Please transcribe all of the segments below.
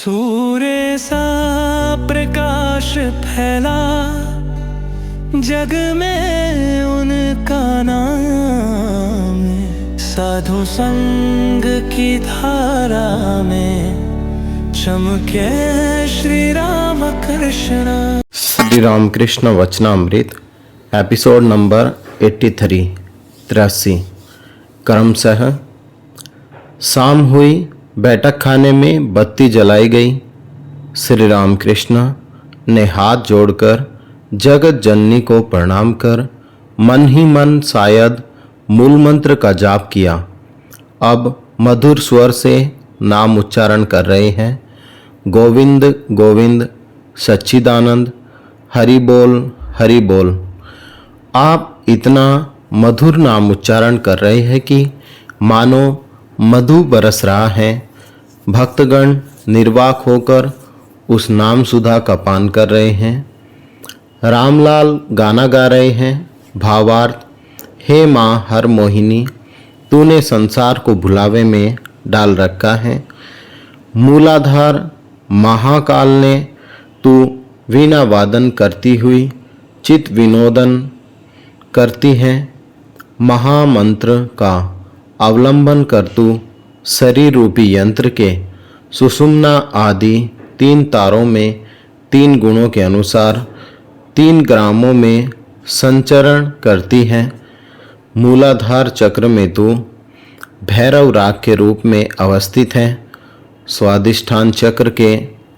सूर्य सा प्रकाश फैला जग में उनका नाम, साधु संग की धारा में चमके श्री राम कृष्ण। श्री रामकृष्ण वचनामृत एपिसोड नंबर 83 क्रमशः शाम हुई। बैठक खाने में बत्ती जलाई गई। श्री रामकृष्ण ने हाथ जोड़कर जगत जननी को प्रणाम कर मन ही मन शायद मूल मंत्र का जाप किया। अब मधुर स्वर से नाम उच्चारण कर रहे हैं, गोविंद गोविंद सच्चिदानंद, हरि बोल हरि बोल। आप इतना मधुर नाम उच्चारण कर रहे हैं कि मानो मधु बरस रहा है। भक्तगण निर्वाक होकर उस नाम सुधा का पान कर रहे हैं। रामलाल गाना गा रहे हैं। भावार्थ, हे माँ हर मोहिनी, तूने संसार को भुलावे में डाल रखा है। मूलाधार महाकाल ने तू वीणा वादन करती हुई चित विनोदन करती है। महामंत्र का अवलंबन कर तू शरीर रूपी यंत्र के सुषुम्ना आदि 3 तारों में 3 गुणों के अनुसार 3 ग्रामों में संचरण करती है। मूलाधार चक्र में तू भैरव राग के रूप में अवस्थित है। स्वादिष्ठान चक्र के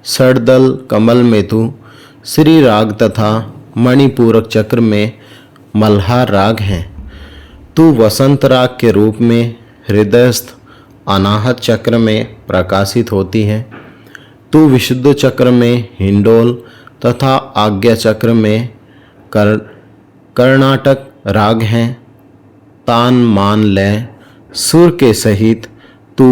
षडदल कमल में तू श्री राग तथा मणिपूरक चक्र में मल्हार राग है। तू वसंत राग के रूप में हृदयस्थ अनाहत चक्र में प्रकाशित होती है। तू विशुद्ध चक्र में हिंडोल तथा आज्ञा चक्र में कर्नाटक राग है। तान मान लय सुर के सहित तू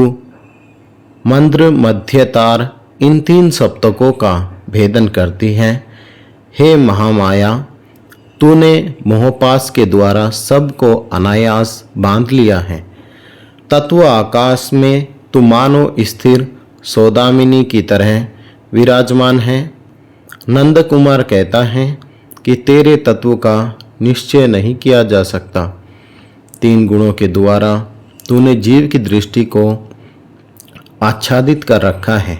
मंद्र मध्य तार इन 3 सप्तकों का भेदन करती है। हे महामाया, तूने मोहपास के द्वारा सबको अनायास बांध लिया है। तत्व आकाश में तू मानो स्थिर सौदामिनी की तरह विराजमान है। नंद कुमार कहता है कि तेरे तत्व का निश्चय नहीं किया जा सकता। 3 गुणों के द्वारा तूने जीव की दृष्टि को आच्छादित कर रखा है।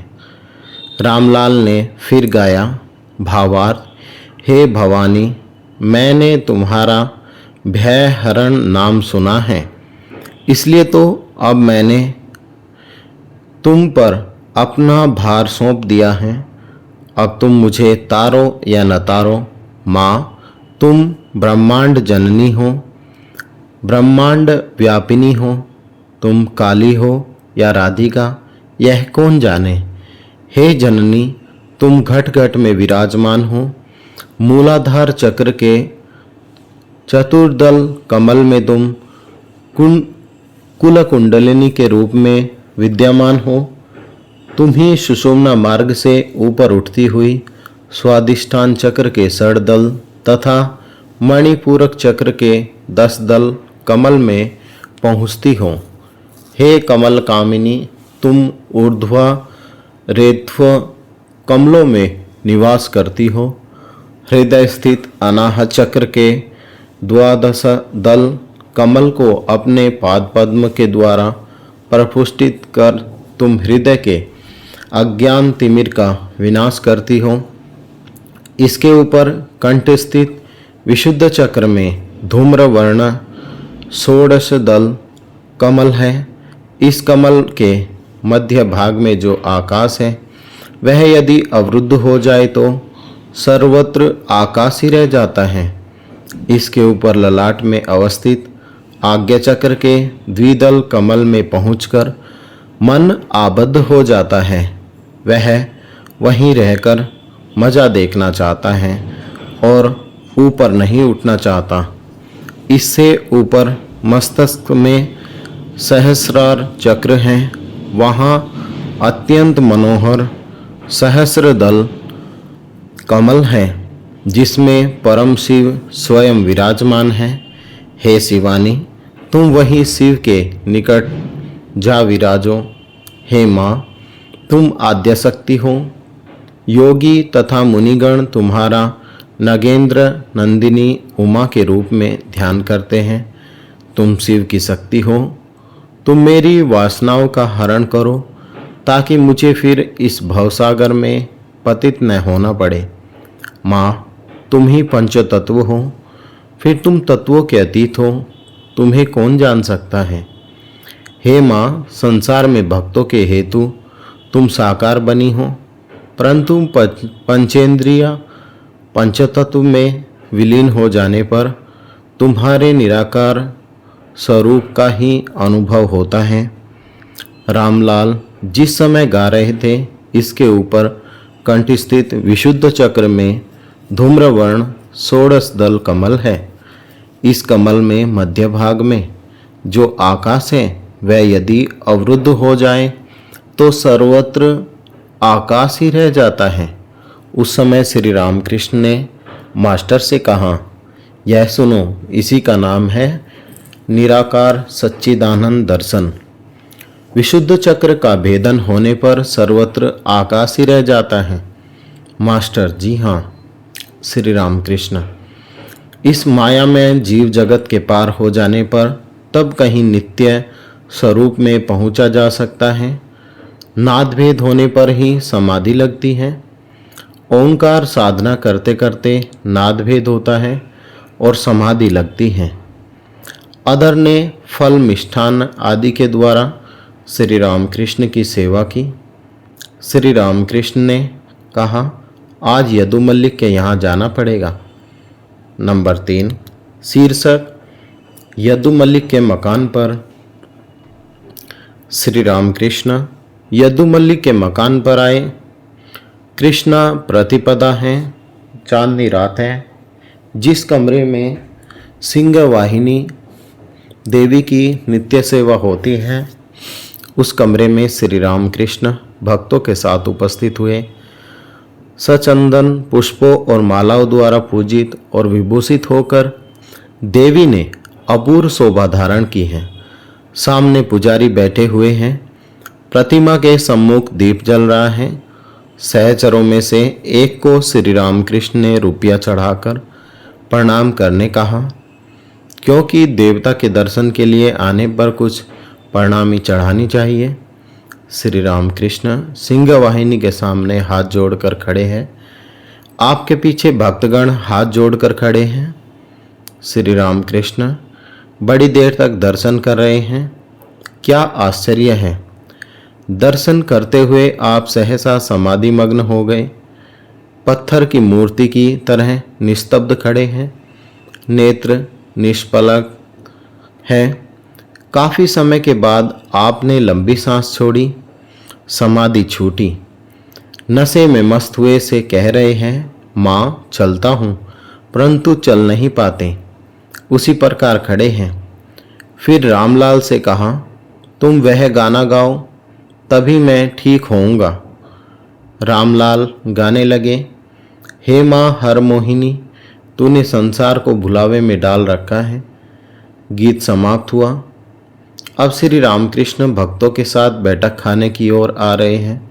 रामलाल ने फिर गाया। भावार्थ, हे भवानी, मैंने तुम्हारा भय हरण नाम सुना है, इसलिए तो अब मैंने तुम पर अपना भार सौंप दिया है। अब तुम मुझे तारो या न तारो, माँ तुम ब्रह्मांड जननी हो, ब्रह्मांड व्यापिनी हो। तुम काली हो या राधिका, यह कौन जाने। हे जननी, तुम घट घट में विराजमान हो। मूलाधार चक्र के चतुर्दल कमल में तुम कुल कुंडलिनी के रूप में विद्यमान हो। तुम ही सुषुम्ना मार्ग से ऊपर उठती हुई स्वादिष्ठान चक्र के षडदल तथा मणिपूरक चक्र के 10 दल कमल में पहुँचती हो। हे कमल कामिनी, तुम ऊर्ध्व रेत्व कमलों में निवास करती हो। हृदय स्थित अनाहत चक्र के 12 दल कमल को अपने पाद पद्म के द्वारा प्रपुष्टित कर तुम हृदय के अज्ञान तिमिर का विनाश करती हो। इसके ऊपर कंठ स्थित विशुद्ध चक्र में धूम्र वर्ण 16 दल कमल है। इस कमल के मध्य भाग में जो आकाश है, वह यदि अवरुद्ध हो जाए तो सर्वत्र आकाश ही रह जाता है। इसके ऊपर ललाट में अवस्थित आज्ञा चक्र के द्विदल कमल में पहुंचकर मन आबद्ध हो जाता है। वह वहीं रहकर मजा देखना चाहता है और ऊपर नहीं उठना चाहता। इससे ऊपर मस्तिष्क में सहस्रार चक्र है। वहाँ अत्यंत मनोहर सहस्र दल कमल है, जिसमें परम शिव स्वयं विराजमान है। हे शिवानी, तुम वही शिव के निकट जा विराजो। हे माँ, तुम आद्यशक्ति हो। योगी तथा मुनिगण तुम्हारा नगेंद्र नंदिनी उमा के रूप में ध्यान करते हैं। तुम शिव की शक्ति हो। तुम मेरी वासनाओं का हरण करो ताकि मुझे फिर इस भवसागर में पतित न होना पड़े। माँ, तुम ही पंच तत्व हो, फिर तुम तत्वों के अतीत हो, तुम्हें कौन जान सकता है। हे माँ, संसार में भक्तों के हेतु तुम साकार बनी हो, परंतु पंचेंद्रिय पंचतत्व में विलीन हो जाने पर तुम्हारे निराकार स्वरूप का ही अनुभव होता है। रामलाल जिस समय गा रहे थे, इसके ऊपर कंठ स्थित विशुद्ध चक्र में धूम्रवर्ण षोडश दल कमल है। इस कमल में मध्य भाग में जो आकाश है वह यदि अवरुद्ध हो जाए तो सर्वत्र आकाश ही रह जाता है। उस समय श्री रामकृष्ण ने मास्टर से कहा, यह सुनो, इसी का नाम है निराकार सच्चिदानंद दर्शन। विशुद्ध चक्र का भेदन होने पर सर्वत्र आकाश ही रह जाता है। मास्टर, जी हाँ। श्री रामकृष्ण, इस माया में जीव जगत के पार हो जाने पर तब कहीं नित्य स्वरूप में पहुंचा जा सकता है। नाद भेद होने पर ही समाधि लगती है। ओंकार साधना करते करते नाद भेद होता है और समाधि लगती है। अदर ने फल मिष्ठान आदि के द्वारा श्री रामकृष्ण की सेवा की। श्री रामकृष्ण ने कहा, आज यदु मल्लिक के यहाँ जाना पड़ेगा। नंबर 3, शीर्षक यदु मल्लिक के मकान पर। श्री रामकृष्ण यदु मल्लिक के मकान पर आए। कृष्णा प्रतिपदा है, चांदनी रात है। जिस कमरे में सिंह वाहिनी देवी की नित्य सेवा होती है, उस कमरे में श्री रामकृष्ण भक्तों के साथ उपस्थित हुए। सचंदन पुष्पों और मालाओं द्वारा पूजित और विभूषित होकर देवी ने अपूर्व शोभा धारण की है। सामने पुजारी बैठे हुए हैं। प्रतिमा के सम्मुख दीप जल रहा है। सहचरों में से एक को श्री रामकृष्ण ने रुपया चढ़ाकर प्रणाम करने कहा, क्योंकि देवता के दर्शन के लिए आने पर कुछ प्रणामी चढ़ानी चाहिए। श्री रामकृष्ण सिंह वाहिनी के सामने हाथ जोड़कर खड़े हैं। आपके पीछे भक्तगण हाथ जोड़कर खड़े हैं। श्री रामकृष्ण बड़ी देर तक दर्शन कर रहे हैं। क्या आश्चर्य है! दर्शन करते हुए आप सहसा समाधि मग्न हो गए। पत्थर की मूर्ति की तरह निस्तब्ध खड़े हैं। नेत्र निष्पलक है। काफी समय के बाद आपने लंबी सांस छोड़ी। समाधि छूटी। नशे में मस्त हुए से कह रहे हैं, माँ चलता हूँ, परंतु चल नहीं पाते। उसी प्रकार खड़े हैं। फिर रामलाल से कहा, तुम वह गाना गाओ, तभी मैं ठीक होऊंगा। रामलाल गाने लगे। हे माँ हर मोहिनी, तूने संसार को भुलावे में डाल रखा है। गीत समाप्त हुआ। अब श्री रामकृष्ण भक्तों के साथ बैठक खाने की ओर आ रहे हैं।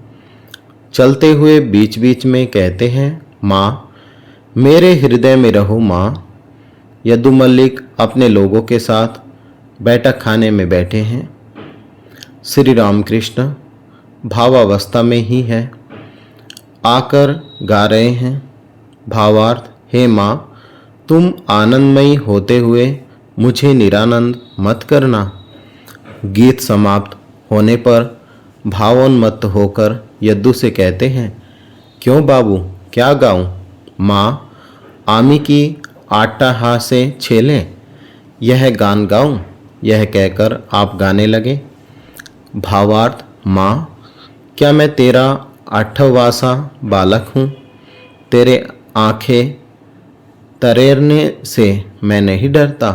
चलते हुए बीच बीच में कहते हैं, माँ मेरे हृदय में रहो माँ। यदु मल्लिक अपने लोगों के साथ बैठक खाने में बैठे हैं। श्री रामकृष्ण भावावस्था में ही है, आकर गा रहे हैं। भावार्थ, हे माँ तुम आनंदमयी होते हुए मुझे निरानंद मत करना। गीत समाप्त होने पर भावोन्मत्त होकर यद्दू से कहते हैं, क्यों बाबू क्या गाऊं? माँ आमी की आटा हा से छेलें, यह गान गाऊं? यह कहकर आप गाने लगे। भावार्थ, माँ क्या मैं तेरा 8वां बालक हूँ? तेरे आंखें तरेरने से मैं नहीं डरता।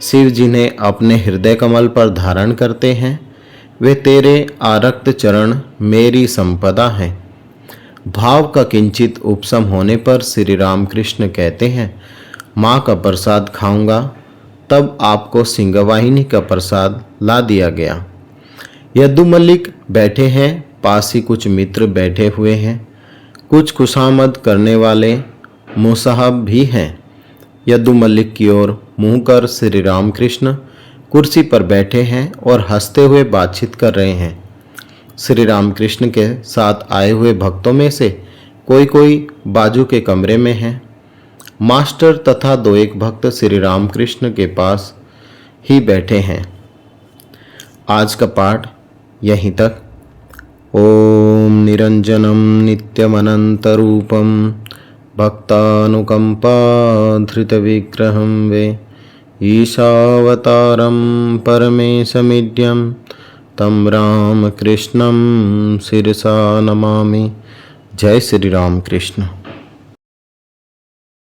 शिव जिन्हें अपने हृदय कमल पर धारण करते हैं, वे तेरे आरक्त चरण मेरी संपदा हैं। भाव का किंचित उपशम होने पर श्री रामकृष्ण कहते हैं, माँ का प्रसाद खाऊंगा। तब आपको सिंहवाहिनी का प्रसाद ला दिया गया। यदु मल्लिक बैठे हैं। पास ही कुछ मित्र बैठे हुए हैं। कुछ खुशामद करने वाले मुसाहब भी हैं। यदु मलिक की ओर मुंह कर श्री रामकृष्ण कुर्सी पर बैठे हैं और हंसते हुए बातचीत कर रहे हैं। श्री रामकृष्ण के साथ आए हुए भक्तों में से कोई कोई बाजू के कमरे में हैं। मास्टर तथा 2-1 भक्त श्री रामकृष्ण के पास ही बैठे हैं। आज का पाठ यहीं तक। ओम निरंजनम नित्यमनंतरूपम भक्तानुकंपाधृत विग्रहं वे ईशावतारं परमेशमिड्यं तं रामकृष्णं शिरसा नमामि। जय श्री राम कृष्ण।